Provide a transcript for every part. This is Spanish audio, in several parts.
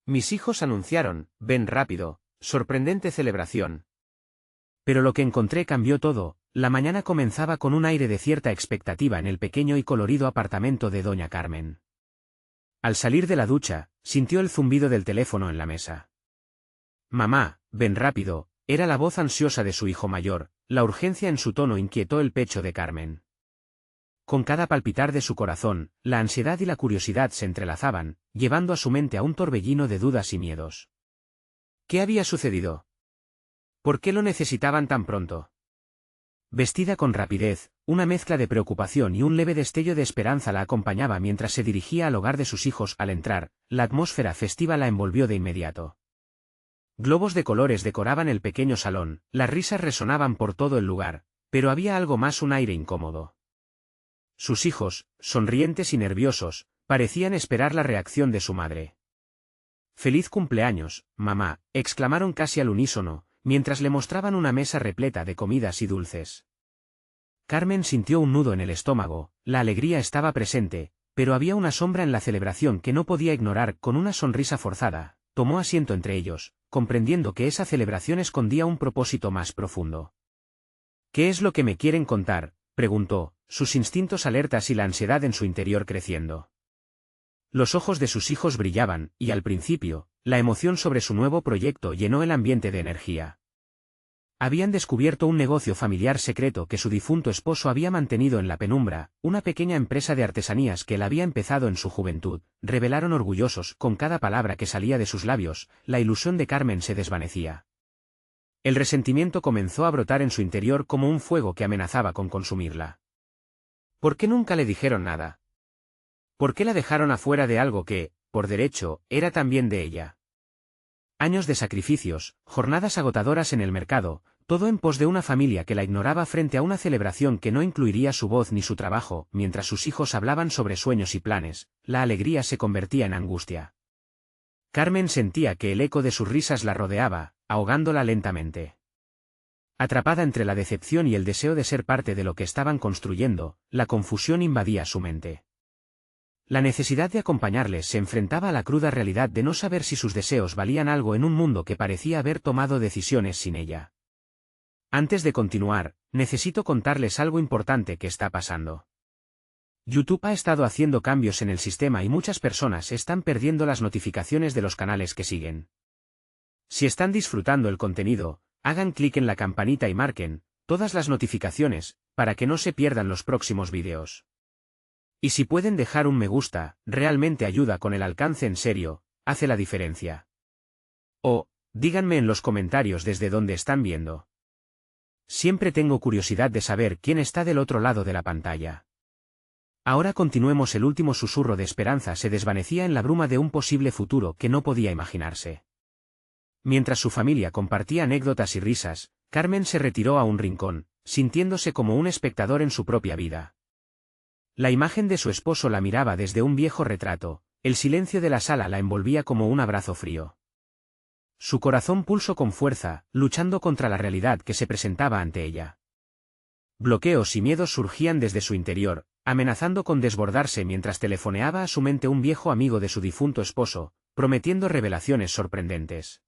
Mis hijos anunciaron, ven rápido, sorprendente celebración. Pero lo que encontré cambió todo. La mañana comenzaba con un aire de cierta expectativa en el pequeño y colorido apartamento de doña Carmen. Al salir de la ducha, sintió el zumbido del teléfono en la mesa. Mamá, ven rápido, era la voz ansiosa de su hijo mayor. La urgencia en su tono inquietó el pecho de Carmen. Con cada palpitar de su corazón, la ansiedad y la curiosidad se entrelazaban, llevando a su mente a un torbellino de dudas y miedos. ¿Qué había sucedido? ¿Por qué lo necesitaban tan pronto? Vestida con rapidez, una mezcla de preocupación y un leve destello de esperanza la acompañaba mientras se dirigía al hogar de sus hijos. Al entrar, la atmósfera festiva la envolvió de inmediato. Globos de colores decoraban el pequeño salón, las risas resonaban por todo el lugar, pero había algo más, un aire incómodo. Sus hijos, sonrientes y nerviosos, parecían esperar la reacción de su madre. «¡Feliz cumpleaños, mamá!», exclamaron casi al unísono, mientras le mostraban una mesa repleta de comidas y dulces. Carmen sintió un nudo en el estómago, la alegría estaba presente, pero había una sombra en la celebración que no podía ignorar. Con una sonrisa forzada, tomó asiento entre ellos, comprendiendo que esa celebración escondía un propósito más profundo. «¿Qué es lo que me quieren contar?», preguntó, sus instintos alertas y la ansiedad en su interior creciendo. Los ojos de sus hijos brillaban, y al principio, la emoción sobre su nuevo proyecto llenó el ambiente de energía. Habían descubierto un negocio familiar secreto que su difunto esposo había mantenido en la penumbra, una pequeña empresa de artesanías que él había empezado en su juventud. Revelaron orgullosos. Con cada palabra que salía de sus labios, la ilusión de Carmen se desvanecía. El resentimiento comenzó a brotar en su interior como un fuego que amenazaba con consumirla. ¿Por qué nunca le dijeron nada? ¿Por qué la dejaron afuera de algo que, por derecho, era también de ella? Años de sacrificios, jornadas agotadoras en el mercado, todo en pos de una familia que la ignoraba frente a una celebración que no incluiría su voz ni su trabajo. Mientras sus hijos hablaban sobre sueños y planes, la alegría se convertía en angustia. Carmen sentía que el eco de sus risas la rodeaba, ahogándola lentamente. Atrapada entre la decepción y el deseo de ser parte de lo que estaban construyendo, la confusión invadía su mente. La necesidad de acompañarles se enfrentaba a la cruda realidad de no saber si sus deseos valían algo en un mundo que parecía haber tomado decisiones sin ella. Antes de continuar, necesito contarles algo importante que está pasando. YouTube ha estado haciendo cambios en el sistema y muchas personas están perdiendo las notificaciones de los canales que siguen. Si están disfrutando el contenido, hagan clic en la campanita y marquen todas las notificaciones, para que no se pierdan los próximos vídeos. Y si pueden dejar un me gusta, realmente ayuda con el alcance. En serio, hace la diferencia. O, díganme en los comentarios desde dónde están viendo. Siempre tengo curiosidad de saber quién está del otro lado de la pantalla. Ahora continuemos. El último susurro de esperanza se desvanecía en la bruma de un posible futuro que no podía imaginarse. Mientras su familia compartía anécdotas y risas, Carmen se retiró a un rincón, sintiéndose como un espectador en su propia vida. La imagen de su esposo la miraba desde un viejo retrato, el silencio de la sala la envolvía como un abrazo frío. Su corazón pulsó con fuerza, luchando contra la realidad que se presentaba ante ella. Bloqueos y miedos surgían desde su interior, amenazando con desbordarse mientras telefoneaba a su mente un viejo amigo de su difunto esposo, prometiendo revelaciones sorprendentes.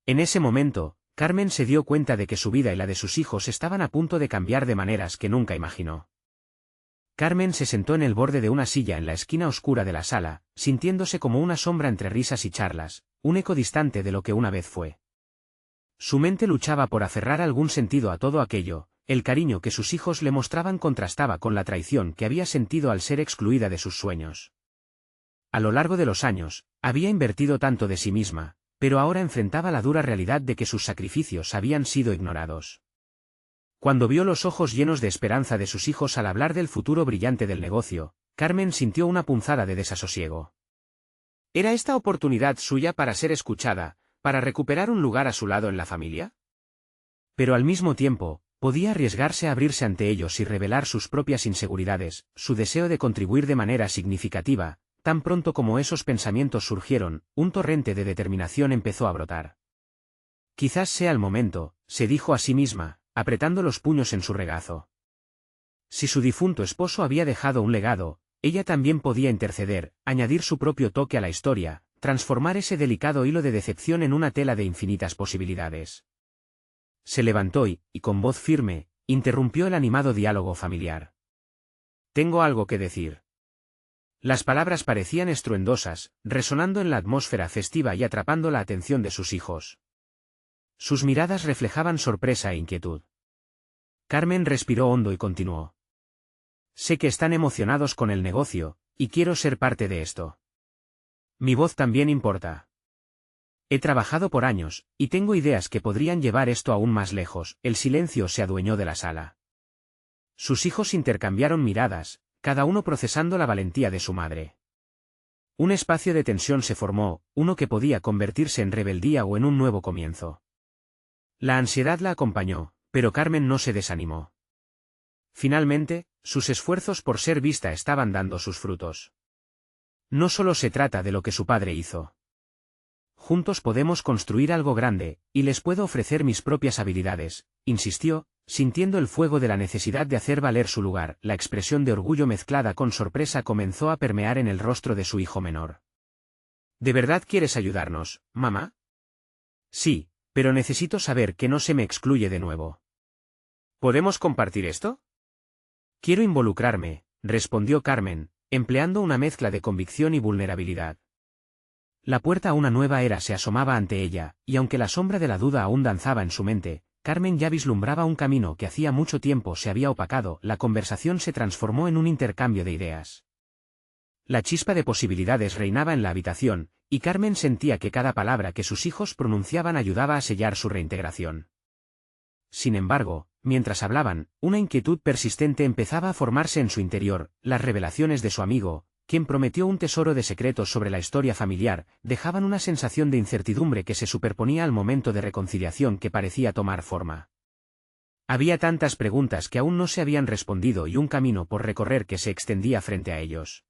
En ese momento, Carmen se dio cuenta de que su vida y la de sus hijos estaban a punto de cambiar de maneras que nunca imaginó. Carmen se sentó en el borde de una silla en la esquina oscura de la sala, sintiéndose como una sombra entre risas y charlas, un eco distante de lo que una vez fue. Su mente luchaba por aferrar algún sentido a todo aquello. El cariño que sus hijos le mostraban contrastaba con la traición que había sentido al ser excluida de sus sueños. A lo largo de los años, había invertido tanto de sí misma, pero ahora enfrentaba la dura realidad de que sus sacrificios habían sido ignorados. Cuando vio los ojos llenos de esperanza de sus hijos al hablar del futuro brillante del negocio, Carmen sintió una punzada de desasosiego. ¿Era esta oportunidad suya para ser escuchada, para recuperar un lugar a su lado en la familia? Pero al mismo tiempo, podía arriesgarse a abrirse ante ellos y revelar sus propias inseguridades, su deseo de contribuir de manera significativa. Tan pronto como esos pensamientos surgieron, un torrente de determinación empezó a brotar. Quizás sea el momento, se dijo a sí misma, apretando los puños en su regazo. Si su difunto esposo había dejado un legado, ella también podía interceder, añadir su propio toque a la historia, transformar ese delicado hilo de decepción en una tela de infinitas posibilidades. Se levantó y, con voz firme, interrumpió el animado diálogo familiar. «Tengo algo que decir». Las palabras parecían estruendosas, resonando en la atmósfera festiva y atrapando la atención de sus hijos. Sus miradas reflejaban sorpresa e inquietud. Carmen respiró hondo y continuó. «Sé que están emocionados con el negocio, y quiero ser parte de esto. Mi voz también importa. He trabajado por años, y tengo ideas que podrían llevar esto aún más lejos». El silencio se adueñó de la sala. Sus hijos intercambiaron miradas, cada uno procesando la valentía de su madre. Un espacio de tensión se formó, uno que podía convertirse en rebeldía o en un nuevo comienzo. La ansiedad la acompañó, pero Carmen no se desanimó. Finalmente, sus esfuerzos por ser vista estaban dando sus frutos. No solo se trata de lo que su padre hizo. Juntos podemos construir algo grande, y les puedo ofrecer mis propias habilidades, insistió, sintiendo el fuego de la necesidad de hacer valer su lugar. La expresión de orgullo mezclada con sorpresa comenzó a permear en el rostro de su hijo menor. ¿De verdad quieres ayudarnos, mamá? Sí, pero necesito saber que no se me excluye de nuevo. ¿Podemos compartir esto? Quiero involucrarme, respondió Carmen, empleando una mezcla de convicción y vulnerabilidad. La puerta a una nueva era se asomaba ante ella, y aunque la sombra de la duda aún danzaba en su mente, Carmen ya vislumbraba un camino que hacía mucho tiempo se había opacado. La conversación se transformó en un intercambio de ideas. La chispa de posibilidades reinaba en la habitación, y Carmen sentía que cada palabra que sus hijos pronunciaban ayudaba a sellar su reintegración. Sin embargo, mientras hablaban, una inquietud persistente empezaba a formarse en su interior. Las revelaciones de su amigo, quien prometió un tesoro de secretos sobre la historia familiar, dejaban una sensación de incertidumbre que se superponía al momento de reconciliación que parecía tomar forma. Había tantas preguntas que aún no se habían respondido y un camino por recorrer que se extendía frente a ellos.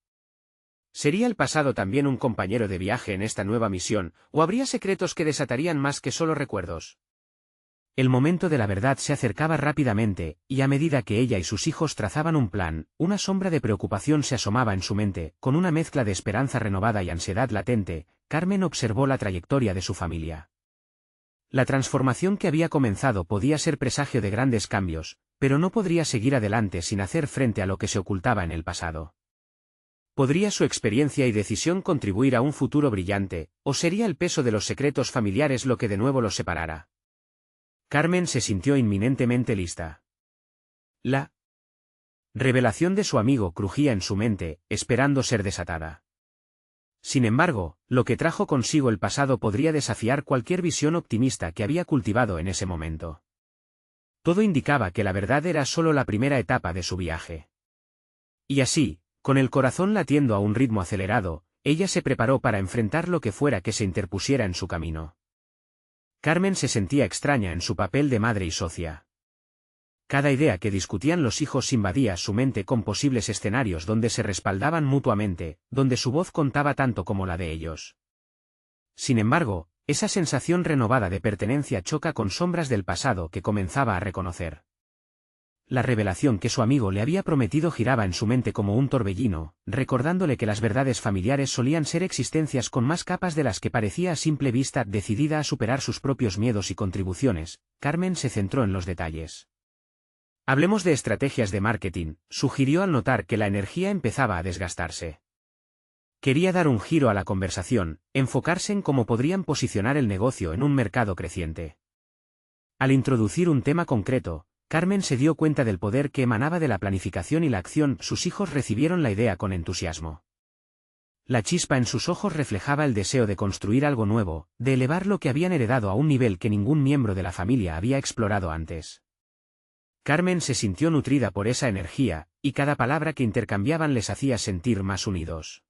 ¿Sería el pasado también un compañero de viaje en esta nueva misión, o habría secretos que desatarían más que solo recuerdos? El momento de la verdad se acercaba rápidamente, y a medida que ella y sus hijos trazaban un plan, una sombra de preocupación se asomaba en su mente. Con una mezcla de esperanza renovada y ansiedad latente, Carmen observó la trayectoria de su familia. La transformación que había comenzado podía ser presagio de grandes cambios, pero no podría seguir adelante sin hacer frente a lo que se ocultaba en el pasado. ¿Podría su experiencia y decisión contribuir a un futuro brillante, o sería el peso de los secretos familiares lo que de nuevo los separara? Carmen se sintió inminentemente lista. La revelación de su amigo crujía en su mente, esperando ser desatada. Sin embargo, lo que trajo consigo el pasado podría desafiar cualquier visión optimista que había cultivado en ese momento. Todo indicaba que la verdad era solo la primera etapa de su viaje. Y así, con el corazón latiendo a un ritmo acelerado, ella se preparó para enfrentar lo que fuera que se interpusiera en su camino. Carmen se sentía extraña en su papel de madre y socia. Cada idea que discutían los hijos invadía su mente con posibles escenarios donde se respaldaban mutuamente, donde su voz contaba tanto como la de ellos. Sin embargo, esa sensación renovada de pertenencia choca con sombras del pasado que comenzaba a reconocer. La revelación que su amigo le había prometido giraba en su mente como un torbellino, recordándole que las verdades familiares solían ser existencias con más capas de las que parecía a simple vista. Decidida a superar sus propios miedos y contribuciones, Carmen se centró en los detalles. Hablemos de estrategias de marketing, sugirió al notar que la energía empezaba a desgastarse. Quería dar un giro a la conversación, enfocarse en cómo podrían posicionar el negocio en un mercado creciente. Al introducir un tema concreto, Carmen se dio cuenta del poder que emanaba de la planificación y la acción. Sus hijos recibieron la idea con entusiasmo. La chispa en sus ojos reflejaba el deseo de construir algo nuevo, de elevar lo que habían heredado a un nivel que ningún miembro de la familia había explorado antes. Carmen se sintió nutrida por esa energía, y cada palabra que intercambiaban les hacía sentir más unidos.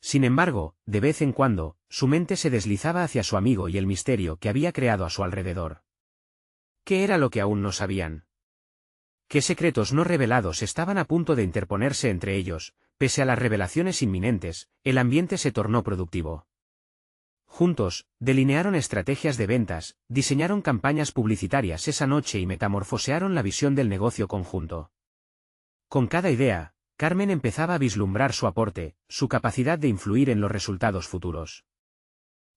Sin embargo, de vez en cuando, su mente se deslizaba hacia su amigo y el misterio que había creado a su alrededor. ¿Qué era lo que aún no sabían? ¿Qué secretos no revelados estaban a punto de interponerse entre ellos? Pese a las revelaciones inminentes, el ambiente se tornó productivo. Juntos, delinearon estrategias de ventas, diseñaron campañas publicitarias esa noche y metamorfosearon la visión del negocio conjunto. Con cada idea, Carmen empezaba a vislumbrar su aporte, su capacidad de influir en los resultados futuros.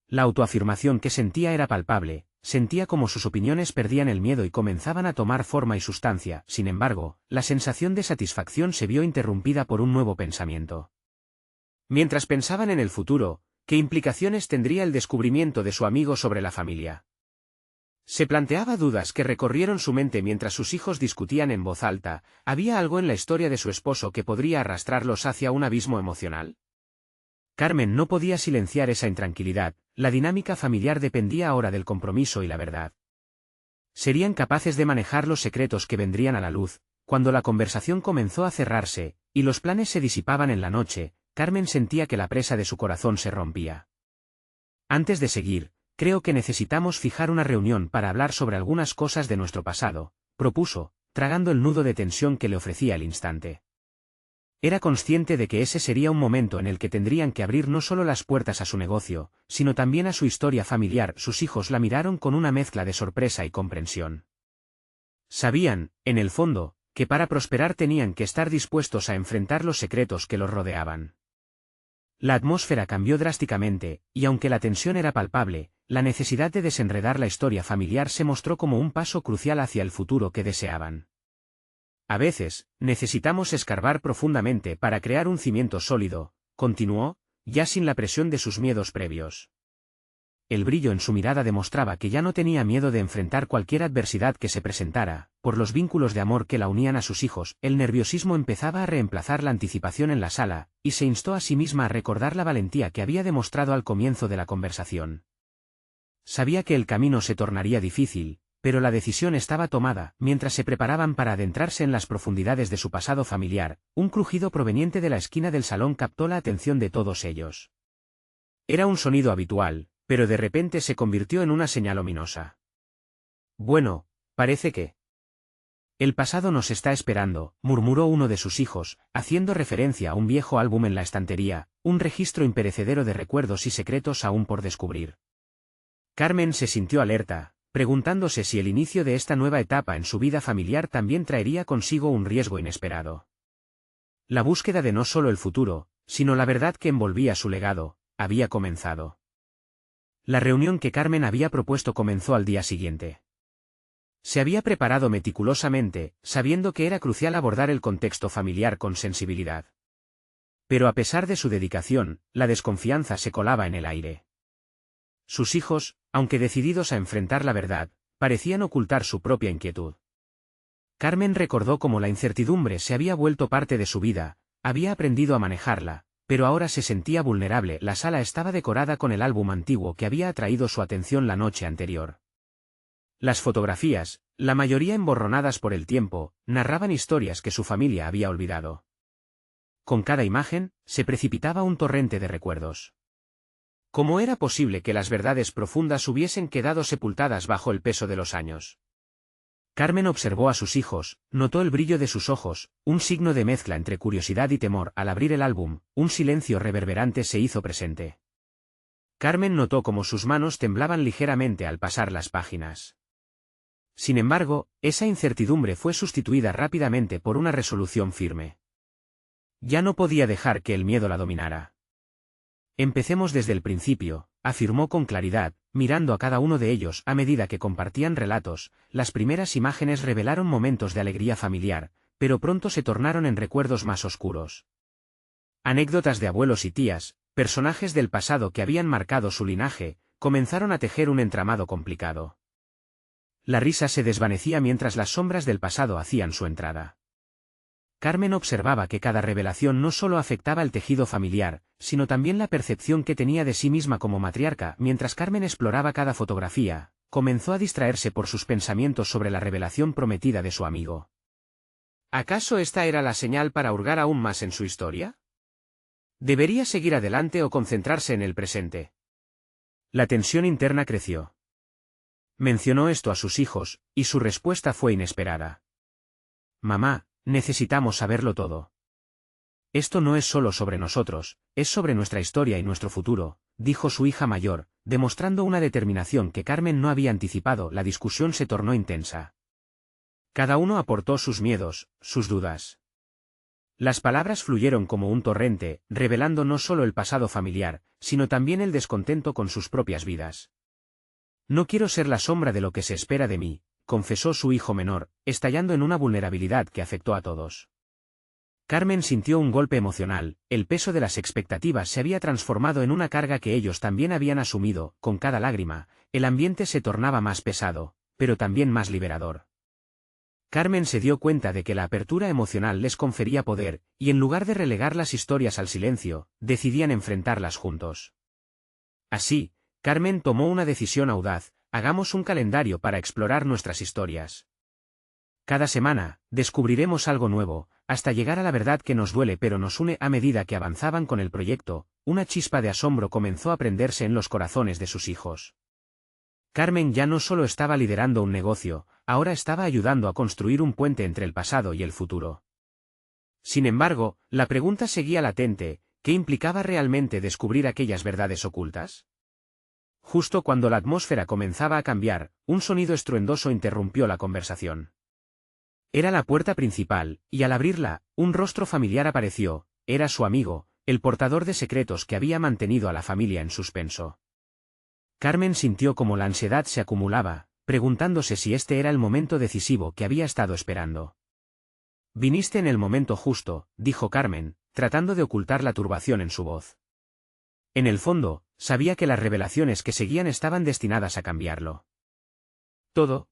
La autoafirmación que sentía era palpable, sentía como sus opiniones perdían el miedo y comenzaban a tomar forma y sustancia. Sin embargo, la sensación de satisfacción se vio interrumpida por un nuevo pensamiento. Mientras pensaban en el futuro, ¿qué implicaciones tendría el descubrimiento de su amigo sobre la familia? Se planteaba dudas que recorrieron su mente mientras sus hijos discutían en voz alta. ¿Había algo en la historia de su esposo que podría arrastrarlos hacia un abismo emocional? Carmen no podía silenciar esa intranquilidad. La dinámica familiar dependía ahora del compromiso y la verdad. ¿Serían capaces de manejar los secretos que vendrían a la luz? Cuando la conversación comenzó a cerrarse, y los planes se disipaban en la noche, Carmen sentía que la presa de su corazón se rompía. Antes de seguir, creo que necesitamos fijar una reunión para hablar sobre algunas cosas de nuestro pasado, propuso, tragando el nudo de tensión que le ofrecía el instante. Era consciente de que ese sería un momento en el que tendrían que abrir no solo las puertas a su negocio, sino también a su historia familiar. Sus hijos la miraron con una mezcla de sorpresa y comprensión. Sabían, en el fondo, que para prosperar tenían que estar dispuestos a enfrentar los secretos que los rodeaban. La atmósfera cambió drásticamente, y aunque la tensión era palpable, la necesidad de desenredar la historia familiar se mostró como un paso crucial hacia el futuro que deseaban. A veces, necesitamos escarbar profundamente para crear un cimiento sólido, continuó, ya sin la presión de sus miedos previos. El brillo en su mirada demostraba que ya no tenía miedo de enfrentar cualquier adversidad que se presentara. Por los vínculos de amor que la unían a sus hijos, el nerviosismo empezaba a reemplazar la anticipación en la sala, y se instó a sí misma a recordar la valentía que había demostrado al comienzo de la conversación. Sabía que el camino se tornaría difícil, pero la decisión estaba tomada. Mientras se preparaban para adentrarse en las profundidades de su pasado familiar, un crujido proveniente de la esquina del salón captó la atención de todos ellos. Era un sonido habitual, pero de repente se convirtió en una señal ominosa. Bueno, parece que... El pasado nos está esperando, murmuró uno de sus hijos, haciendo referencia a un viejo álbum en la estantería, un registro imperecedero de recuerdos y secretos aún por descubrir. Carmen se sintió alerta, preguntándose si el inicio de esta nueva etapa en su vida familiar también traería consigo un riesgo inesperado. La búsqueda de no solo el futuro, sino la verdad que envolvía su legado, había comenzado. La reunión que Carmen había propuesto comenzó al día siguiente. Se había preparado meticulosamente, sabiendo que era crucial abordar el contexto familiar con sensibilidad. Pero a pesar de su dedicación, la desconfianza se colaba en el aire. Sus hijos, aunque decididos a enfrentar la verdad, parecían ocultar su propia inquietud. Carmen recordó cómo la incertidumbre se había vuelto parte de su vida, había aprendido a manejarla, pero ahora se sentía vulnerable. La sala estaba decorada con el álbum antiguo que había atraído su atención la noche anterior. Las fotografías, la mayoría emborronadas por el tiempo, narraban historias que su familia había olvidado. Con cada imagen, se precipitaba un torrente de recuerdos. ¿Cómo era posible que las verdades profundas hubiesen quedado sepultadas bajo el peso de los años? Carmen observó a sus hijos, notó el brillo de sus ojos, un signo de mezcla entre curiosidad y temor. Al abrir el álbum, un silencio reverberante se hizo presente. Carmen notó cómo sus manos temblaban ligeramente al pasar las páginas. Sin embargo, esa incertidumbre fue sustituida rápidamente por una resolución firme. Ya no podía dejar que el miedo la dominara. Empecemos desde el principio, afirmó con claridad, mirando a cada uno de ellos a medida que compartían relatos. Las primeras imágenes revelaron momentos de alegría familiar, pero pronto se tornaron en recuerdos más oscuros. Anécdotas de abuelos y tías, personajes del pasado que habían marcado su linaje, comenzaron a tejer un entramado complicado. La risa se desvanecía mientras las sombras del pasado hacían su entrada. Carmen observaba que cada revelación no solo afectaba el tejido familiar, sino también la percepción que tenía de sí misma como matriarca. Mientras Carmen exploraba cada fotografía, comenzó a distraerse por sus pensamientos sobre la revelación prometida de su amigo. ¿Acaso esta era la señal para hurgar aún más en su historia? ¿Debería seguir adelante o concentrarse en el presente? La tensión interna creció. Mencionó esto a sus hijos, y su respuesta fue inesperada. Mamá, necesitamos saberlo todo. Esto no es solo sobre nosotros, es sobre nuestra historia y nuestro futuro, dijo su hija mayor, demostrando una determinación que Carmen no había anticipado. La discusión se tornó intensa. Cada uno aportó sus miedos, sus dudas. Las palabras fluyeron como un torrente, revelando no solo el pasado familiar, sino también el descontento con sus propias vidas. No quiero ser la sombra de lo que se espera de mí, confesó su hijo menor, estallando en una vulnerabilidad que afectó a todos. Carmen sintió un golpe emocional, el peso de las expectativas se había transformado en una carga que ellos también habían asumido, con cada lágrima, el ambiente se tornaba más pesado, pero también más liberador. Carmen se dio cuenta de que la apertura emocional les confería poder, y en lugar de relegar las historias al silencio, decidían enfrentarlas juntos. Así, Carmen tomó una decisión audaz: hagamos un calendario para explorar nuestras historias. Cada semana, descubriremos algo nuevo, hasta llegar a la verdad que nos duele pero nos une. A medida que avanzaban con el proyecto, una chispa de asombro comenzó a prenderse en los corazones de sus hijos. Carmen ya no solo estaba liderando un negocio, ahora estaba ayudando a construir un puente entre el pasado y el futuro. Sin embargo, la pregunta seguía latente: ¿qué implicaba realmente descubrir aquellas verdades ocultas? Justo cuando la atmósfera comenzaba a cambiar, un sonido estruendoso interrumpió la conversación. Era la puerta principal, y al abrirla, un rostro familiar apareció. Era su amigo, el portador de secretos que había mantenido a la familia en suspenso. Carmen sintió como la ansiedad se acumulaba, preguntándose si este era el momento decisivo que había estado esperando. Viniste en el momento justo, dijo Carmen, tratando de ocultar la turbación en su voz. En el fondo, sabía que las revelaciones que seguían estaban destinadas a cambiarlo. Todo.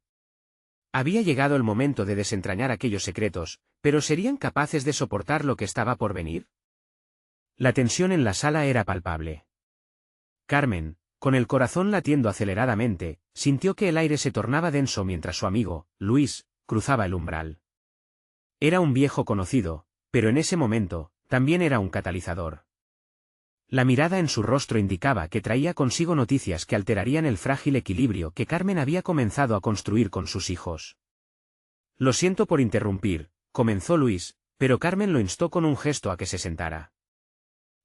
Había llegado el momento de desentrañar aquellos secretos, pero ¿serían capaces de soportar lo que estaba por venir? La tensión en la sala era palpable. Carmen, con el corazón latiendo aceleradamente, sintió que el aire se tornaba denso mientras su amigo, Luis, cruzaba el umbral. Era un viejo conocido, pero en ese momento, también era un catalizador. La mirada en su rostro indicaba que traía consigo noticias que alterarían el frágil equilibrio que Carmen había comenzado a construir con sus hijos. Lo siento por interrumpir, comenzó Luis, pero Carmen lo instó con un gesto a que se sentara.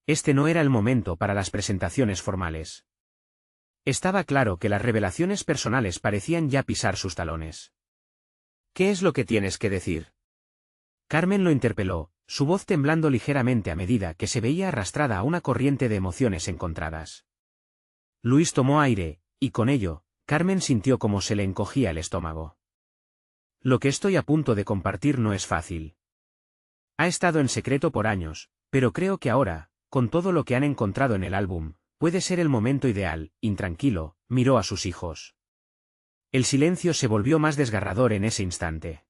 Este no era el momento para las presentaciones formales. Estaba claro que las revelaciones personales parecían ya pisar sus talones. ¿Qué es lo que tienes que decir? Carmen lo interpeló, su voz temblando ligeramente a medida que se veía arrastrada a una corriente de emociones encontradas. Luis tomó aire, y con ello, Carmen sintió como se le encogía el estómago. Lo que estoy a punto de compartir no es fácil. Ha estado en secreto por años, pero creo que ahora, con todo lo que han encontrado en el álbum, puede ser el momento ideal. Intranquilo, miró a sus hijos. El silencio se volvió más desgarrador en ese instante.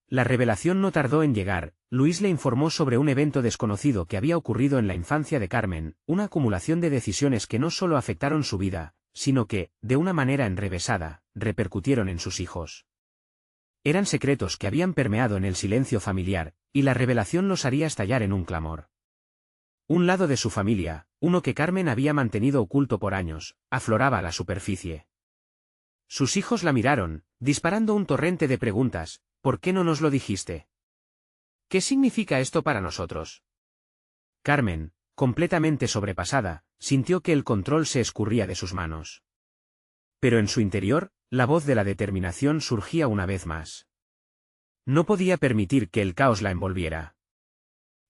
La revelación no tardó en llegar. Luis le informó sobre un evento desconocido que había ocurrido en la infancia de Carmen, una acumulación de decisiones que no solo afectaron su vida, sino que, de una manera enrevesada, repercutieron en sus hijos. Eran secretos que habían permeado en el silencio familiar, y la revelación los haría estallar en un clamor. Un lado de su familia, uno que Carmen había mantenido oculto por años, afloraba a la superficie. Sus hijos la miraron, disparando un torrente de preguntas. ¿Por qué no nos lo dijiste? ¿Qué significa esto para nosotros? Carmen, completamente sobrepasada, sintió que el control se escurría de sus manos. Pero en su interior, la voz de la determinación surgía una vez más. No podía permitir que el caos la envolviera.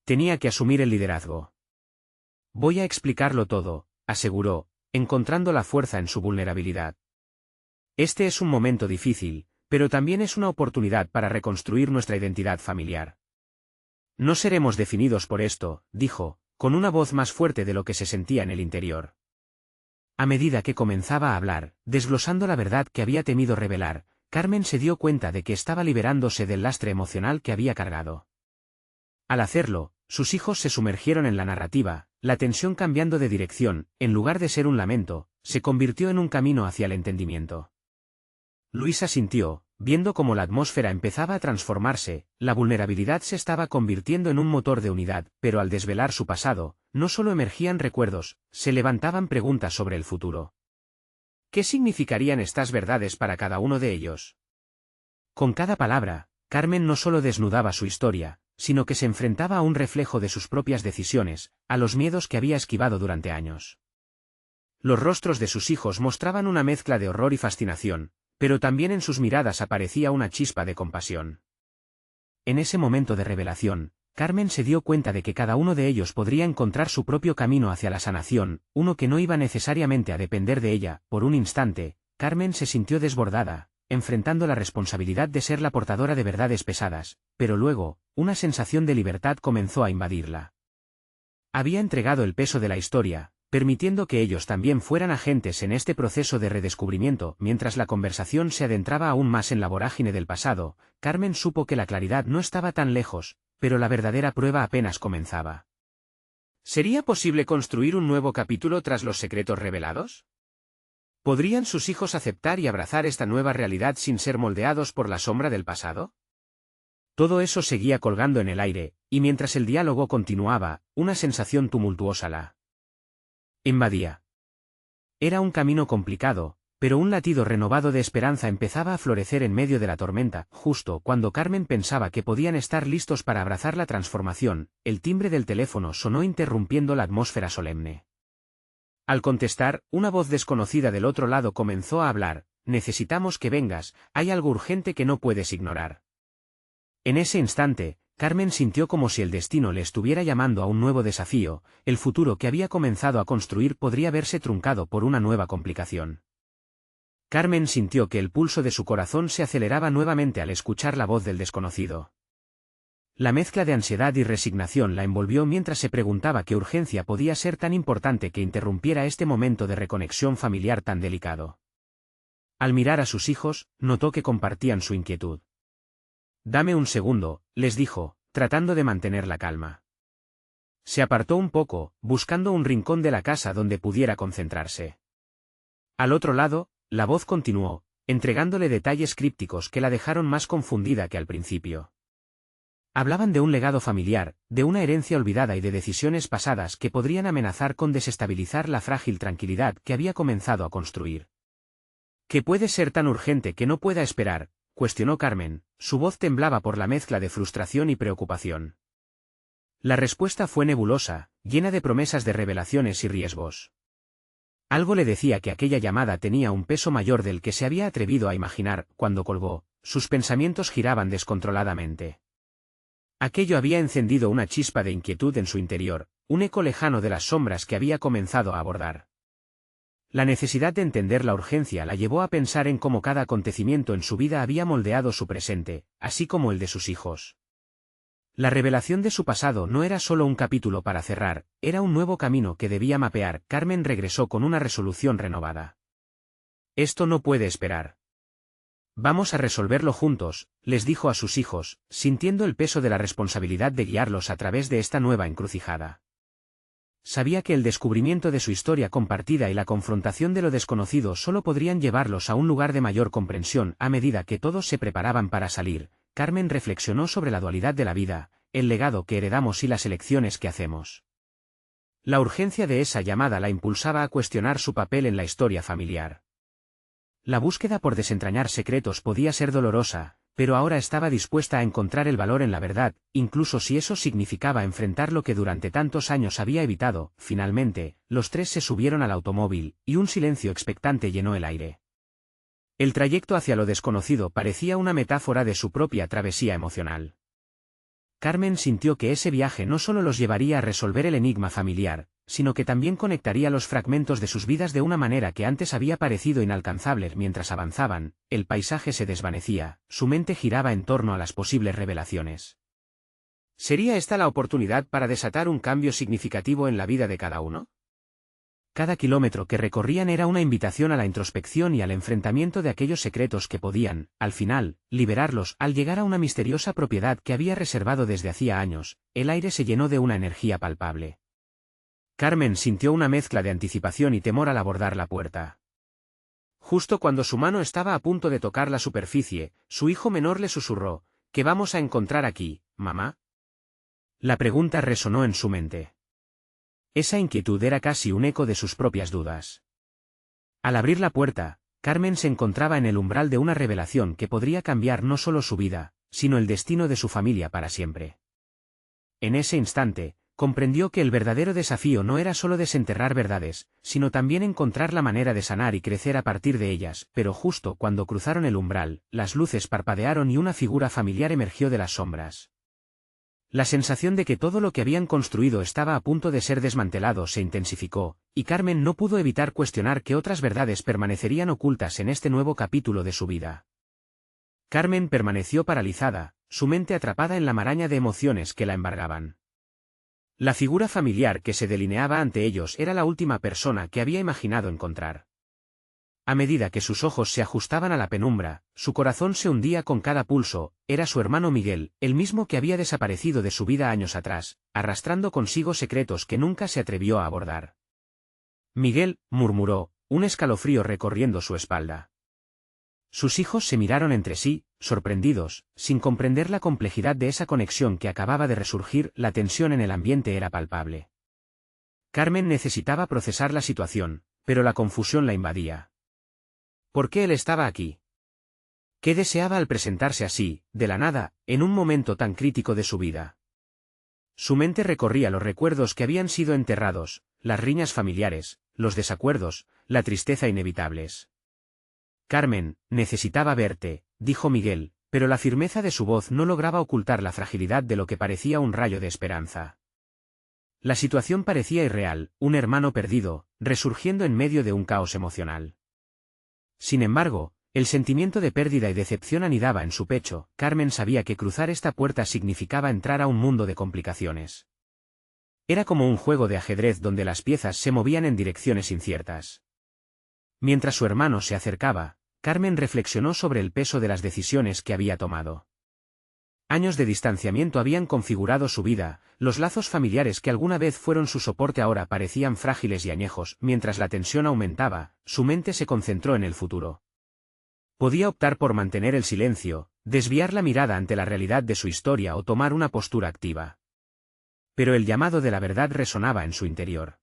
Tenía que asumir el liderazgo. Voy a explicarlo todo, aseguró, encontrando la fuerza en su vulnerabilidad. Este es un momento difícil, pero también es una oportunidad para reconstruir nuestra identidad familiar. No seremos definidos por esto, dijo, con una voz más fuerte de lo que se sentía en el interior. A medida que comenzaba a hablar, desglosando la verdad que había temido revelar, Carmen se dio cuenta de que estaba liberándose del lastre emocional que había cargado. Al hacerlo, sus hijos se sumergieron en la narrativa, la tensión cambiando de dirección, en lugar de ser un lamento, se convirtió en un camino hacia el entendimiento. Luisa sintió, viendo cómo la atmósfera empezaba a transformarse, la vulnerabilidad se estaba convirtiendo en un motor de unidad, pero al desvelar su pasado, no solo emergían recuerdos, se levantaban preguntas sobre el futuro. ¿Qué significarían estas verdades para cada uno de ellos? Con cada palabra, Carmen no solo desnudaba su historia, sino que se enfrentaba a un reflejo de sus propias decisiones, a los miedos que había esquivado durante años. Los rostros de sus hijos mostraban una mezcla de horror y fascinación, pero también en sus miradas aparecía una chispa de compasión. En ese momento de revelación, Carmen se dio cuenta de que cada uno de ellos podría encontrar su propio camino hacia la sanación, uno que no iba necesariamente a depender de ella. Por un instante, Carmen se sintió desbordada, enfrentando la responsabilidad de ser la portadora de verdades pesadas, pero luego, una sensación de libertad comenzó a invadirla. Había entregado el peso de la historia, permitiendo que ellos también fueran agentes en este proceso de redescubrimiento. Mientras la conversación se adentraba aún más en la vorágine del pasado, Carmen supo que la claridad no estaba tan lejos, pero la verdadera prueba apenas comenzaba. ¿Sería posible construir un nuevo capítulo tras los secretos revelados? ¿Podrían sus hijos aceptar y abrazar esta nueva realidad sin ser moldeados por la sombra del pasado? Todo eso seguía colgando en el aire, y mientras el diálogo continuaba, una sensación tumultuosa la invadía. Era un camino complicado, pero un latido renovado de esperanza empezaba a florecer en medio de la tormenta. Justo cuando Carmen pensaba que podían estar listos para abrazar la transformación, el timbre del teléfono sonó interrumpiendo la atmósfera solemne. Al contestar, una voz desconocida del otro lado comenzó a hablar: «Necesitamos que vengas, hay algo urgente que no puedes ignorar». En ese instante, Carmen sintió como si el destino le estuviera llamando a un nuevo desafío. El futuro que había comenzado a construir podría verse truncado por una nueva complicación. Carmen sintió que el pulso de su corazón se aceleraba nuevamente al escuchar la voz del desconocido. La mezcla de ansiedad y resignación la envolvió mientras se preguntaba qué urgencia podía ser tan importante que interrumpiera este momento de reconexión familiar tan delicado. Al mirar a sus hijos, notó que compartían su inquietud. «Dame un segundo», les dijo, tratando de mantener la calma. Se apartó un poco, buscando un rincón de la casa donde pudiera concentrarse. Al otro lado, la voz continuó, entregándole detalles crípticos que la dejaron más confundida que al principio. Hablaban de un legado familiar, de una herencia olvidada y de decisiones pasadas que podrían amenazar con desestabilizar la frágil tranquilidad que había comenzado a construir. ¿Qué puede ser tan urgente que no pueda esperar?, cuestionó Carmen, su voz temblaba por la mezcla de frustración y preocupación. La respuesta fue nebulosa, llena de promesas de revelaciones y riesgos. Algo le decía que aquella llamada tenía un peso mayor del que se había atrevido a imaginar. Cuando colgó, sus pensamientos giraban descontroladamente. Aquello había encendido una chispa de inquietud en su interior, un eco lejano de las sombras que había comenzado a abordar. La necesidad de entender la urgencia la llevó a pensar en cómo cada acontecimiento en su vida había moldeado su presente, así como el de sus hijos. La revelación de su pasado no era solo un capítulo para cerrar, era un nuevo camino que debía mapear. Carmen regresó con una resolución renovada. «Esto no puede esperar. Vamos a resolverlo juntos», les dijo a sus hijos, sintiendo el peso de la responsabilidad de guiarlos a través de esta nueva encrucijada. Sabía que el descubrimiento de su historia compartida y la confrontación de lo desconocido solo podrían llevarlos a un lugar de mayor comprensión. A medida que todos se preparaban para salir, Carmen reflexionó sobre la dualidad de la vida, el legado que heredamos y las elecciones que hacemos. La urgencia de esa llamada la impulsaba a cuestionar su papel en la historia familiar. La búsqueda por desentrañar secretos podía ser dolorosa, pero ahora estaba dispuesta a encontrar el valor en la verdad, incluso si eso significaba enfrentar lo que durante tantos años había evitado. Finalmente, los tres se subieron al automóvil, y un silencio expectante llenó el aire. El trayecto hacia lo desconocido parecía una metáfora de su propia travesía emocional. Carmen sintió que ese viaje no solo los llevaría a resolver el enigma familiar, sino que también conectaría los fragmentos de sus vidas de una manera que antes había parecido inalcanzable. Mientras avanzaban, el paisaje se desvanecía, su mente giraba en torno a las posibles revelaciones. ¿Sería esta la oportunidad para desatar un cambio significativo en la vida de cada uno? Cada kilómetro que recorrían era una invitación a la introspección y al enfrentamiento de aquellos secretos que podían, al final, liberarlos. Al llegar a una misteriosa propiedad que había reservado desde hacía años, el aire se llenó de una energía palpable. Carmen sintió una mezcla de anticipación y temor al abordar la puerta. Justo cuando su mano estaba a punto de tocar la superficie, su hijo menor le susurró: «¿Qué vamos a encontrar aquí, mamá?». La pregunta resonó en su mente. Esa inquietud era casi un eco de sus propias dudas. Al abrir la puerta, Carmen se encontraba en el umbral de una revelación que podría cambiar no solo su vida, sino el destino de su familia para siempre. En ese instante, comprendió que el verdadero desafío no era solo desenterrar verdades, sino también encontrar la manera de sanar y crecer a partir de ellas. Pero justo cuando cruzaron el umbral, las luces parpadearon y una figura familiar emergió de las sombras. La sensación de que todo lo que habían construido estaba a punto de ser desmantelado se intensificó, y Carmen no pudo evitar cuestionar qué otras verdades permanecerían ocultas en este nuevo capítulo de su vida. Carmen permaneció paralizada, su mente atrapada en la maraña de emociones que la embargaban. La figura familiar que se delineaba ante ellos era la última persona que había imaginado encontrar. A medida que sus ojos se ajustaban a la penumbra, su corazón se hundía con cada pulso. Era su hermano Miguel, el mismo que había desaparecido de su vida años atrás, arrastrando consigo secretos que nunca se atrevió a abordar. Miguel, murmuró, un escalofrío recorriendo su espalda. Sus hijos se miraron entre sí, sorprendidos, sin comprender la complejidad de esa conexión que acababa de resurgir. La tensión en el ambiente era palpable. Carmen necesitaba procesar la situación, pero la confusión la invadía. ¿Por qué él estaba aquí? ¿Qué deseaba al presentarse así, de la nada, en un momento tan crítico de su vida? Su mente recorría los recuerdos que habían sido enterrados, las riñas familiares, los desacuerdos, la tristeza inevitables. Carmen, necesitaba verte, dijo Miguel, pero la firmeza de su voz no lograba ocultar la fragilidad de lo que parecía un rayo de esperanza. La situación parecía irreal, un hermano perdido, resurgiendo en medio de un caos emocional. Sin embargo, el sentimiento de pérdida y decepción anidaba en su pecho. Carmen sabía que cruzar esta puerta significaba entrar a un mundo de complicaciones. Era como un juego de ajedrez donde las piezas se movían en direcciones inciertas. Mientras su hermano se acercaba, Carmen reflexionó sobre el peso de las decisiones que había tomado. Años de distanciamiento habían configurado su vida, los lazos familiares que alguna vez fueron su soporte ahora parecían frágiles y añejos. Mientras la tensión aumentaba, su mente se concentró en el futuro. Podía optar por mantener el silencio, desviar la mirada ante la realidad de su historia o tomar una postura activa. Pero el llamado de la verdad resonaba en su interior.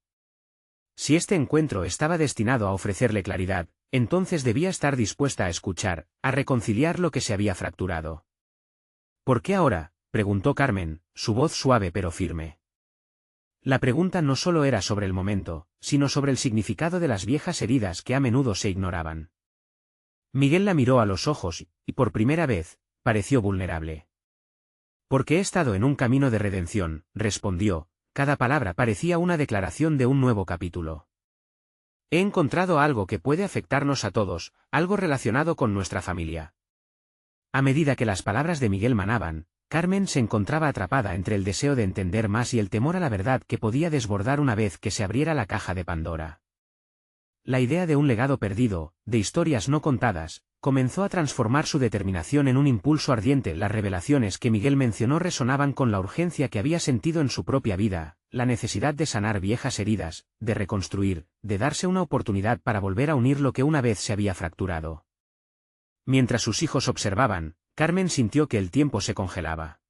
Si este encuentro estaba destinado a ofrecerle claridad, entonces debía estar dispuesta a escuchar, a reconciliar lo que se había fracturado. ¿Por qué ahora?, preguntó Carmen, su voz suave pero firme. La pregunta no solo era sobre el momento, sino sobre el significado de las viejas heridas que a menudo se ignoraban. Miguel la miró a los ojos, y por primera vez, pareció vulnerable. Porque he estado en un camino de redención, respondió, cada palabra parecía una declaración de un nuevo capítulo. He encontrado algo que puede afectarnos a todos, algo relacionado con nuestra familia. A medida que las palabras de Miguel manaban, Carmen se encontraba atrapada entre el deseo de entender más y el temor a la verdad que podía desbordar una vez que se abriera la caja de Pandora. La idea de un legado perdido, de historias no contadas, comenzó a transformar su determinación en un impulso ardiente. Las revelaciones que Miguel mencionó resonaban con la urgencia que había sentido en su propia vida, la necesidad de sanar viejas heridas, de reconstruir, de darse una oportunidad para volver a unir lo que una vez se había fracturado. Mientras sus hijos observaban, Carmen sintió que el tiempo se congelaba.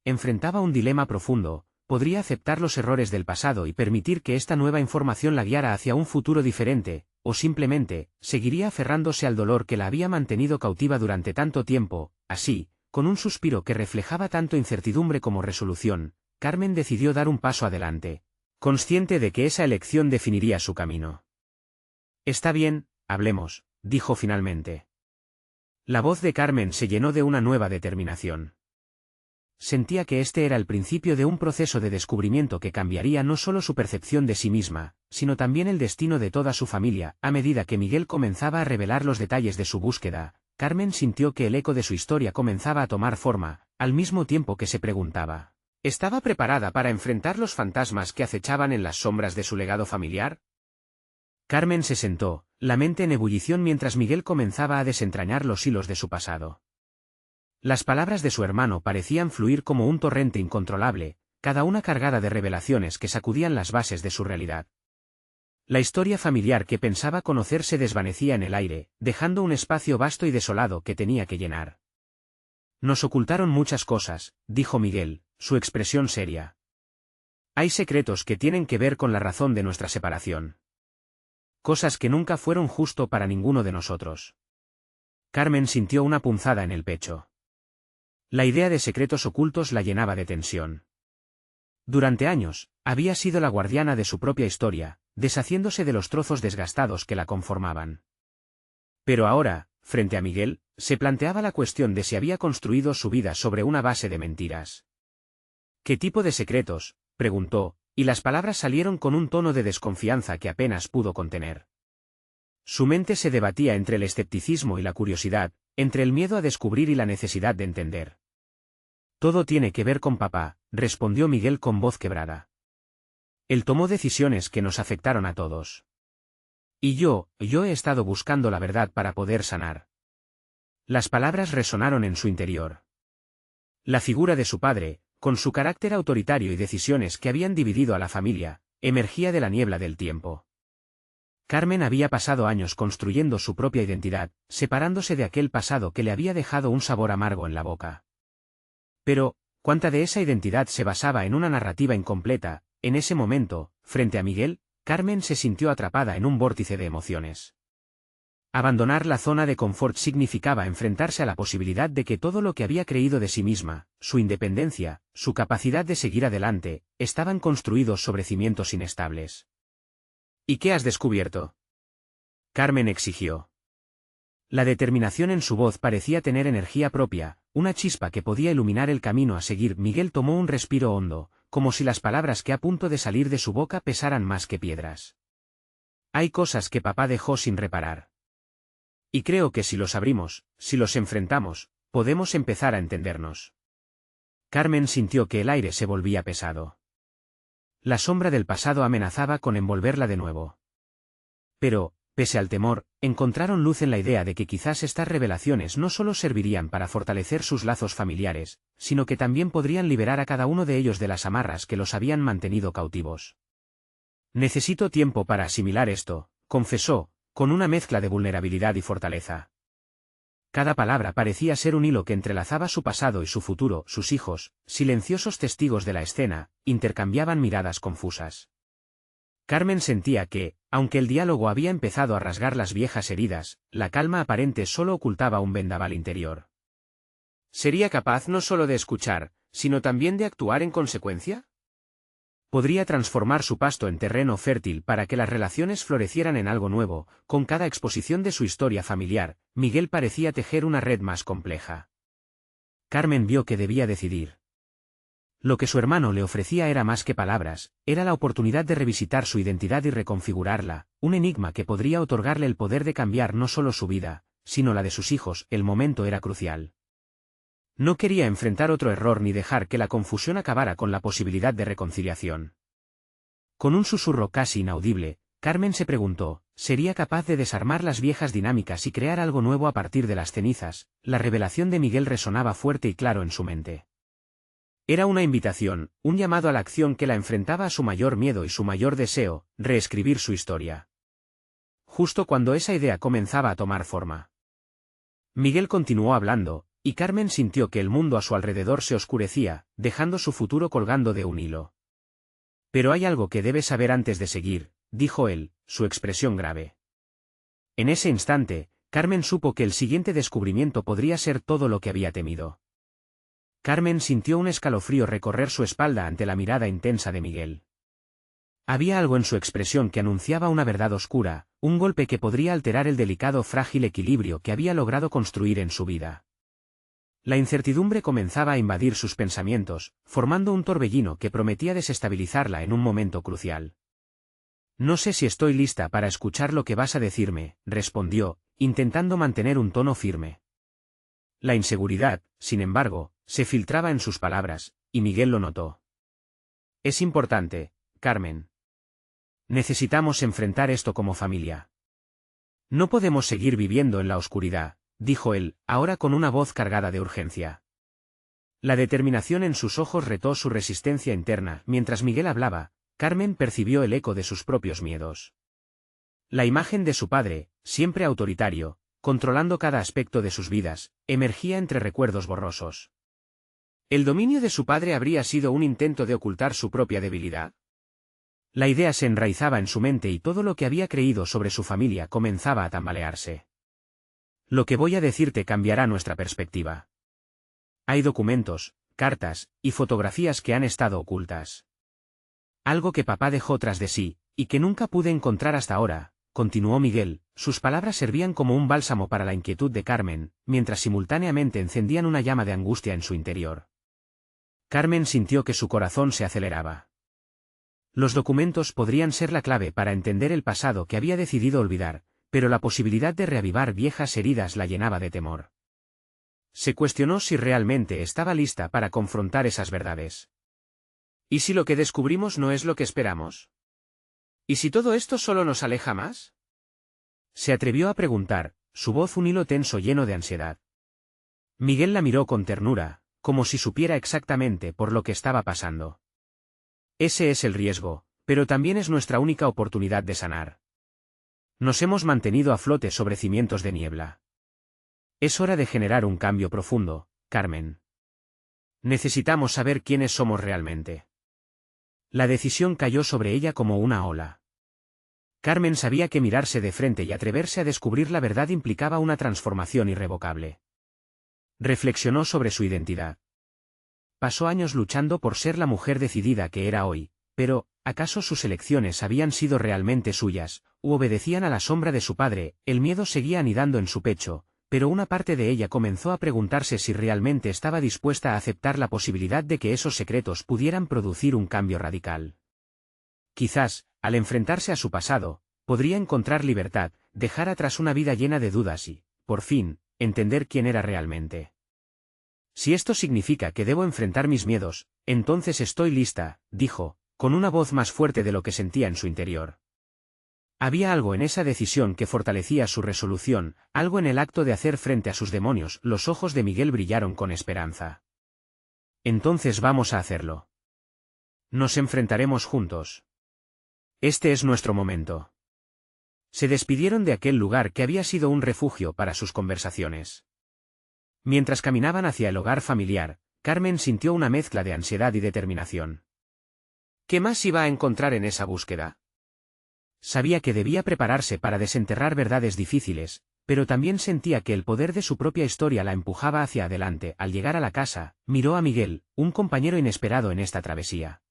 Enfrentaba un dilema profundo: podría aceptar los errores del pasado y permitir que esta nueva información la guiara hacia un futuro diferente, o simplemente, seguiría aferrándose al dolor que la había mantenido cautiva durante tanto tiempo. Así, con un suspiro que reflejaba tanto incertidumbre como resolución, Carmen decidió dar un paso adelante, consciente de que esa elección definiría su camino. Está bien, hablemos, dijo finalmente. La voz de Carmen se llenó de una nueva determinación. Sentía que este era el principio de un proceso de descubrimiento que cambiaría no solo su percepción de sí misma, sino también el destino de toda su familia. A medida que Miguel comenzaba a revelar los detalles de su búsqueda, Carmen sintió que el eco de su historia comenzaba a tomar forma, al mismo tiempo que se preguntaba: ¿estaba preparada para enfrentar los fantasmas que acechaban en las sombras de su legado familiar? Carmen se sentó, la mente en ebullición mientras Miguel comenzaba a desentrañar los hilos de su pasado. Las palabras de su hermano parecían fluir como un torrente incontrolable, cada una cargada de revelaciones que sacudían las bases de su realidad. La historia familiar que pensaba conocer se desvanecía en el aire, dejando un espacio vasto y desolado que tenía que llenar. Nos ocultaron muchas cosas, dijo Miguel, su expresión seria. Hay secretos que tienen que ver con la razón de nuestra separación. Cosas que nunca fueron justo para ninguno de nosotros. Carmen sintió una punzada en el pecho. La idea de secretos ocultos la llenaba de tensión. Durante años, había sido la guardiana de su propia historia, deshaciéndose de los trozos desgastados que la conformaban. Pero ahora, frente a Miguel, se planteaba la cuestión de si había construido su vida sobre una base de mentiras. ¿Qué tipo de secretos?, preguntó, y las palabras salieron con un tono de desconfianza que apenas pudo contener. Su mente se debatía entre el escepticismo y la curiosidad, entre el miedo a descubrir y la necesidad de entender. Todo tiene que ver con papá, respondió Miguel con voz quebrada. Él tomó decisiones que nos afectaron a todos. Y yo he estado buscando la verdad para poder sanar. Las palabras resonaron en su interior. La figura de su padre, con su carácter autoritario y decisiones que habían dividido a la familia, emergía de la niebla del tiempo. Carmen había pasado años construyendo su propia identidad, separándose de aquel pasado que le había dejado un sabor amargo en la boca. Pero, ¿cuánta de esa identidad se basaba en una narrativa incompleta? En ese momento, frente a Miguel, Carmen se sintió atrapada en un vórtice de emociones. Abandonar la zona de confort significaba enfrentarse a la posibilidad de que todo lo que había creído de sí misma, su independencia, su capacidad de seguir adelante, estaban construidos sobre cimientos inestables. ¿Y qué has descubierto?, Carmen exigió. La determinación en su voz parecía tener energía propia, una chispa que podía iluminar el camino a seguir. Miguel tomó un respiro hondo, como si las palabras que a punto de salir de su boca pesaran más que piedras. Hay cosas que papá dejó sin reparar. Y creo que si los abrimos, si los enfrentamos, podemos empezar a entendernos. Carmen sintió que el aire se volvía pesado. La sombra del pasado amenazaba con envolverla de nuevo. Pero, pese al temor, encontraron luz en la idea de que quizás estas revelaciones no solo servirían para fortalecer sus lazos familiares, sino que también podrían liberar a cada uno de ellos de las amarras que los habían mantenido cautivos. Necesito tiempo para asimilar esto, confesó, con una mezcla de vulnerabilidad y fortaleza. Cada palabra parecía ser un hilo que entrelazaba su pasado y su futuro. Sus hijos, silenciosos testigos de la escena, intercambiaban miradas confusas. Carmen sentía que, aunque el diálogo había empezado a rasgar las viejas heridas, la calma aparente solo ocultaba un vendaval interior. ¿Sería capaz no solo de escuchar, sino también de actuar en consecuencia? Podría transformar su pasto en terreno fértil para que las relaciones florecieran en algo nuevo. Con cada exposición de su historia familiar, Miguel parecía tejer una red más compleja. Carmen vio que debía decidir. Lo que su hermano le ofrecía era más que palabras, era la oportunidad de revisitar su identidad y reconfigurarla, un enigma que podría otorgarle el poder de cambiar no solo su vida, sino la de sus hijos. El momento era crucial. No quería enfrentar otro error ni dejar que la confusión acabara con la posibilidad de reconciliación. Con un susurro casi inaudible, Carmen se preguntó, ¿sería capaz de desarmar las viejas dinámicas y crear algo nuevo a partir de las cenizas? La revelación de Miguel resonaba fuerte y claro en su mente. Era una invitación, un llamado a la acción que la enfrentaba a su mayor miedo y su mayor deseo, reescribir su historia. Justo cuando esa idea comenzaba a tomar forma. Miguel continuó hablando, y Carmen sintió que el mundo a su alrededor se oscurecía, dejando su futuro colgando de un hilo. Pero hay algo que debes saber antes de seguir, dijo él, su expresión grave. En ese instante, Carmen supo que el siguiente descubrimiento podría ser todo lo que había temido. Carmen sintió un escalofrío recorrer su espalda ante la mirada intensa de Miguel. Había algo en su expresión que anunciaba una verdad oscura, un golpe que podría alterar el delicado frágil equilibrio que había logrado construir en su vida. La incertidumbre comenzaba a invadir sus pensamientos, formando un torbellino que prometía desestabilizarla en un momento crucial. No sé si estoy lista para escuchar lo que vas a decirme, respondió, intentando mantener un tono firme. La inseguridad, sin embargo, se filtraba en sus palabras, y Miguel lo notó. Es importante, Carmen. Necesitamos enfrentar esto como familia. No podemos seguir viviendo en la oscuridad, dijo él, ahora con una voz cargada de urgencia. La determinación en sus ojos retó su resistencia interna. Mientras Miguel hablaba, Carmen percibió el eco de sus propios miedos. La imagen de su padre, siempre autoritario, controlando cada aspecto de sus vidas, emergía entre recuerdos borrosos. ¿El dominio de su padre habría sido un intento de ocultar su propia debilidad? La idea se enraizaba en su mente y todo lo que había creído sobre su familia comenzaba a tambalearse. Lo que voy a decirte cambiará nuestra perspectiva. Hay documentos, cartas, y fotografías que han estado ocultas. Algo que papá dejó tras de sí, y que nunca pude encontrar hasta ahora, continuó Miguel, sus palabras servían como un bálsamo para la inquietud de Carmen, mientras simultáneamente encendían una llama de angustia en su interior. Carmen sintió que su corazón se aceleraba. Los documentos podrían ser la clave para entender el pasado que había decidido olvidar, pero la posibilidad de reavivar viejas heridas la llenaba de temor. Se cuestionó si realmente estaba lista para confrontar esas verdades. ¿Y si lo que descubrimos no es lo que esperamos? ¿Y si todo esto solo nos aleja más? Se atrevió a preguntar, su voz un hilo tenso lleno de ansiedad. Miguel la miró con ternura, como si supiera exactamente por lo que estaba pasando. Ese es el riesgo, pero también es nuestra única oportunidad de sanar. Nos hemos mantenido a flote sobre cimientos de niebla. Es hora de generar un cambio profundo, Carmen. Necesitamos saber quiénes somos realmente. La decisión cayó sobre ella como una ola. Carmen sabía que mirarse de frente y atreverse a descubrir la verdad implicaba una transformación irrevocable. Reflexionó sobre su identidad. Pasó años luchando por ser la mujer decidida que era hoy, pero, ¿acaso sus elecciones habían sido realmente suyas, u obedecían a la sombra de su padre? El miedo seguía anidando en su pecho, pero una parte de ella comenzó a preguntarse si realmente estaba dispuesta a aceptar la posibilidad de que esos secretos pudieran producir un cambio radical. Quizás, al enfrentarse a su pasado, podría encontrar libertad, dejar atrás una vida llena de dudas y, por fin, entender quién era realmente. Si esto significa que debo enfrentar mis miedos, entonces estoy lista, dijo, con una voz más fuerte de lo que sentía en su interior. Había algo en esa decisión que fortalecía su resolución, algo en el acto de hacer frente a sus demonios. Los ojos de Miguel brillaron con esperanza. Entonces vamos a hacerlo. Nos enfrentaremos juntos. Este es nuestro momento. Se despidieron de aquel lugar que había sido un refugio para sus conversaciones. Mientras caminaban hacia el hogar familiar, Carmen sintió una mezcla de ansiedad y determinación. ¿Qué más iba a encontrar en esa búsqueda? Sabía que debía prepararse para desenterrar verdades difíciles, pero también sentía que el poder de su propia historia la empujaba hacia adelante. Al llegar a la casa, miró a Miguel, un compañero inesperado en esta travesía.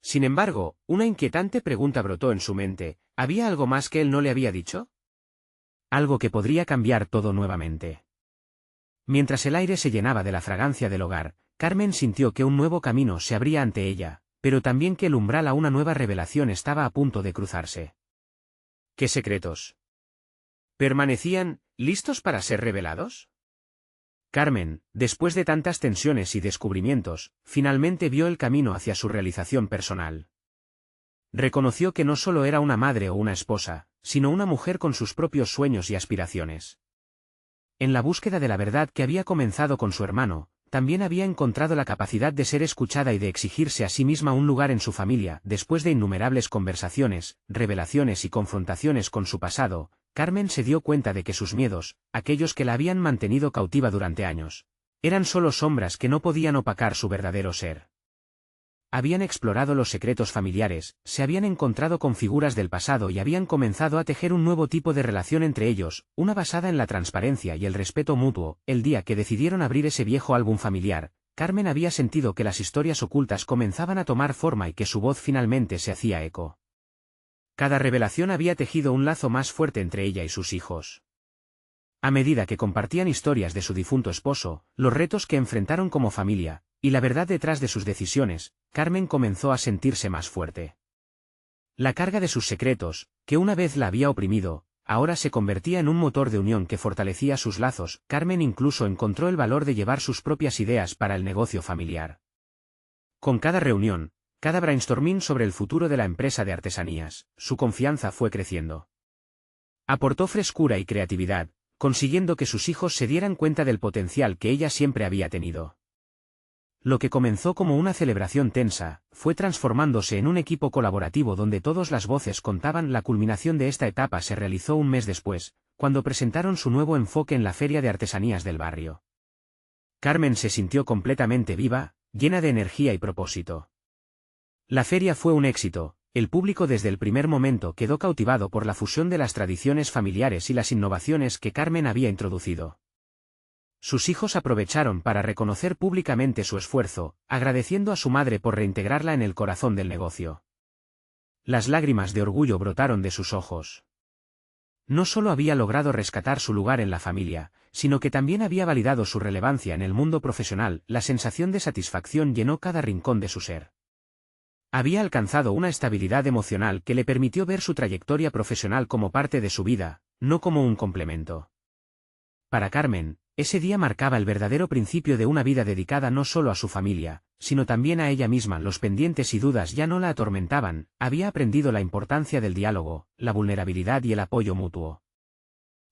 Sin embargo, una inquietante pregunta brotó en su mente: ¿había algo más que él no le había dicho? Algo que podría cambiar todo nuevamente. Mientras el aire se llenaba de la fragancia del hogar, Carmen sintió que un nuevo camino se abría ante ella, pero también que el umbral a una nueva revelación estaba a punto de cruzarse. ¿Qué secretos permanecían, listos para ser revelados? Carmen, después de tantas tensiones y descubrimientos, finalmente vio el camino hacia su realización personal. Reconoció que no solo era una madre o una esposa, sino una mujer con sus propios sueños y aspiraciones. En la búsqueda de la verdad que había comenzado con su hermano, también había encontrado la capacidad de ser escuchada y de exigirse a sí misma un lugar en su familia. Después de innumerables conversaciones, revelaciones y confrontaciones con su pasado, Carmen se dio cuenta de que sus miedos, aquellos que la habían mantenido cautiva durante años, eran solo sombras que no podían opacar su verdadero ser. Habían explorado los secretos familiares, se habían encontrado con figuras del pasado y habían comenzado a tejer un nuevo tipo de relación entre ellos, una basada en la transparencia y el respeto mutuo. El día que decidieron abrir ese viejo álbum familiar, Carmen había sentido que las historias ocultas comenzaban a tomar forma y que su voz finalmente se hacía eco. Cada revelación había tejido un lazo más fuerte entre ella y sus hijos. A medida que compartían historias de su difunto esposo, los retos que enfrentaron como familia, y la verdad detrás de sus decisiones, Carmen comenzó a sentirse más fuerte. La carga de sus secretos, que una vez la había oprimido, ahora se convertía en un motor de unión que fortalecía sus lazos. Carmen incluso encontró el valor de llevar sus propias ideas para el negocio familiar. Con cada reunión, cada brainstorming sobre el futuro de la empresa de artesanías, su confianza fue creciendo. Aportó frescura y creatividad, consiguiendo que sus hijos se dieran cuenta del potencial que ella siempre había tenido. Lo que comenzó como una celebración tensa, fue transformándose en un equipo colaborativo donde todas las voces contaban. La culminación de esta etapa se realizó un mes después, cuando presentaron su nuevo enfoque en la Feria de Artesanías del barrio. Carmen se sintió completamente viva, llena de energía y propósito. La feria fue un éxito, el público desde el primer momento quedó cautivado por la fusión de las tradiciones familiares y las innovaciones que Carmen había introducido. Sus hijos aprovecharon para reconocer públicamente su esfuerzo, agradeciendo a su madre por reintegrarla en el corazón del negocio. Las lágrimas de orgullo brotaron de sus ojos. No solo había logrado rescatar su lugar en la familia, sino que también había validado su relevancia en el mundo profesional. La sensación de satisfacción llenó cada rincón de su ser. Había alcanzado una estabilidad emocional que le permitió ver su trayectoria profesional como parte de su vida, no como un complemento. Para Carmen, ese día marcaba el verdadero principio de una vida dedicada no solo a su familia, sino también a ella misma. Los pendientes y dudas ya no la atormentaban, había aprendido la importancia del diálogo, la vulnerabilidad y el apoyo mutuo.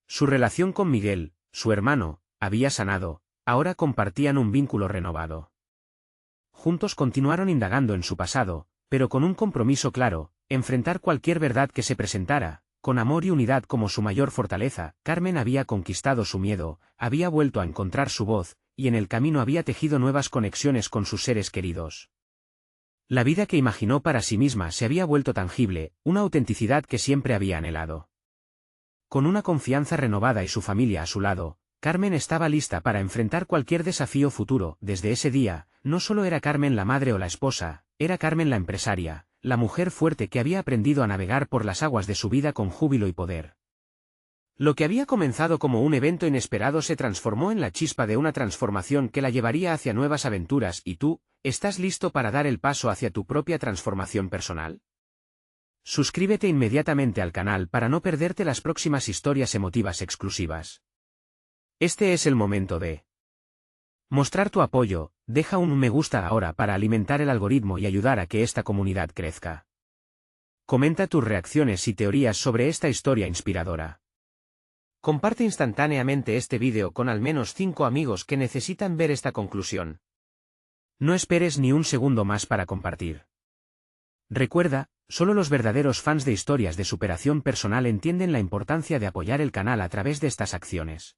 Su relación con Miguel, su hermano, había sanado, ahora compartían un vínculo renovado. Juntos continuaron indagando en su pasado, pero con un compromiso claro: enfrentar cualquier verdad que se presentara, con amor y unidad como su mayor fortaleza. Carmen había conquistado su miedo, había vuelto a encontrar su voz, y en el camino había tejido nuevas conexiones con sus seres queridos. La vida que imaginó para sí misma se había vuelto tangible, una autenticidad que siempre había anhelado. Con una confianza renovada y su familia a su lado, Carmen estaba lista para enfrentar cualquier desafío futuro. Desde ese día, no solo era Carmen la madre o la esposa, era Carmen la empresaria, la mujer fuerte que había aprendido a navegar por las aguas de su vida con júbilo y poder. Lo que había comenzado como un evento inesperado se transformó en la chispa de una transformación que la llevaría hacia nuevas aventuras. ¿Y tú, estás listo para dar el paso hacia tu propia transformación personal? Suscríbete inmediatamente al canal para no perderte las próximas historias emotivas exclusivas. Este es el momento de mostrar tu apoyo. Deja un me gusta ahora para alimentar el algoritmo y ayudar a que esta comunidad crezca. Comenta tus reacciones y teorías sobre esta historia inspiradora. Comparte instantáneamente este vídeo con al menos 5 amigos que necesitan ver esta conclusión. No esperes ni un segundo más para compartir. Recuerda, solo los verdaderos fans de historias de superación personal entienden la importancia de apoyar el canal a través de estas acciones.